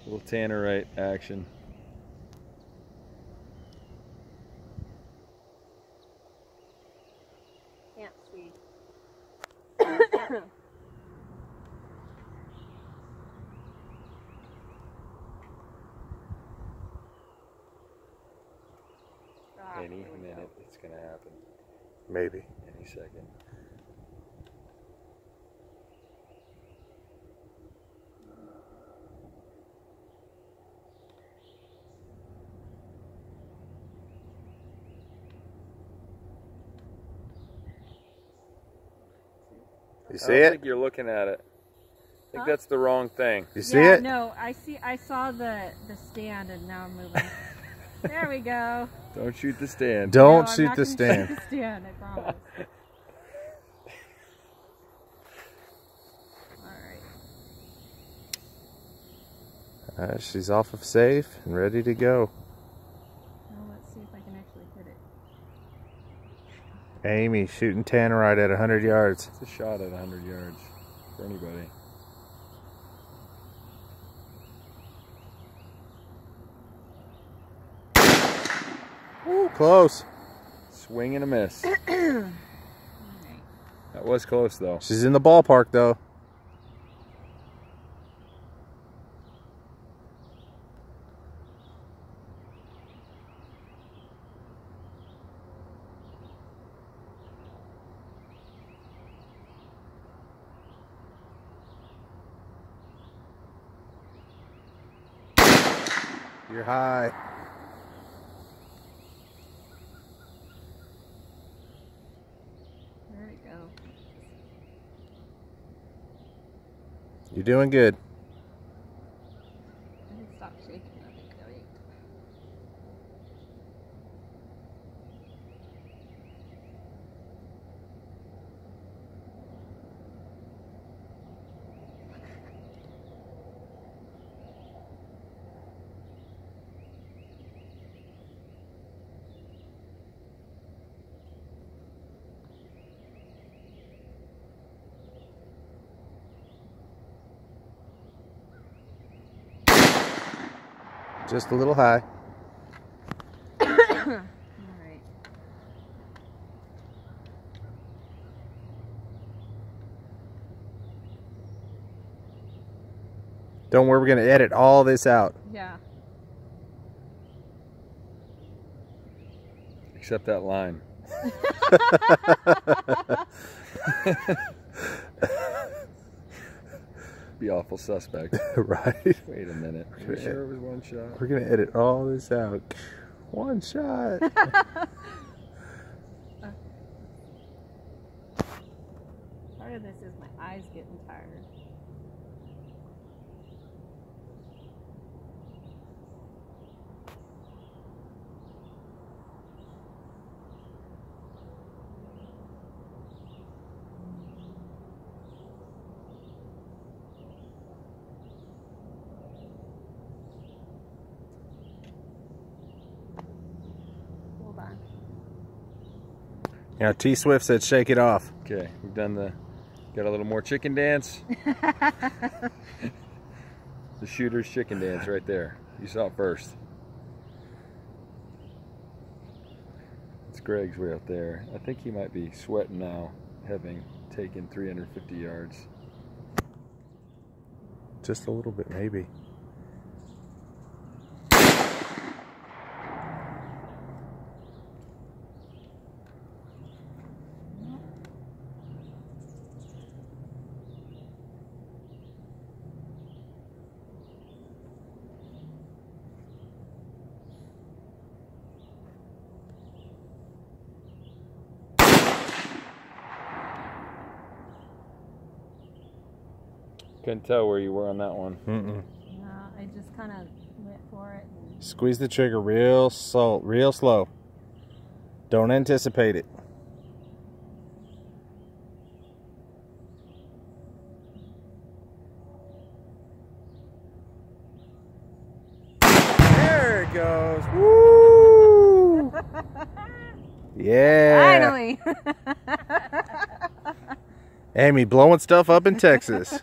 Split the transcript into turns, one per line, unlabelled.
Little Tannerite action.
Can't see.
Any minute it's gonna happen.
Maybe.
Any second.
You see
I
it?
don't think you're looking at it. I think that's the wrong thing.
You see it?
No, I saw the stand and now I'm moving. There we go.
Don't shoot the stand.
Don't
No,
shoot the stand.
Shoot the stand, I promise. Alright.
She's off of safe and ready to go.
Now let's see if I can actually hit it.
Amy shooting Tannerite at 100 yards.
It's a shot at 100 yards for anybody.
Ooh, close.
Swing and a miss.
Alright.
That was close though.
She's in the ballpark though. You're high.
There we go.
You're doing good.
I can stop shaking. I think that way.
Just a little high.
Alright.
Don't worry, we're going to edit all this out.
Yeah.
Except that line. Be awful suspect.
Right?
Wait a minute. Are you sure it was one shot?
We're going to edit all this out. One shot.
Part of this is my eyes getting tired. Hold on.
Yeah, T Swift said shake it off.
Okay, we've done got a little more chicken dance. The shooter's chicken dance right there. You saw it first. It's Greg's way out there. I think he might be sweating now, having taken 350 yards.
Just a little bit, maybe.
Couldn't tell where you were on that one.
Mm-mm.
No, I just kind of went for it. And
Squeeze the trigger real slow. Don't anticipate it. There it goes. Woo! Yeah.
finally!
Amy blowing stuff up in Texas.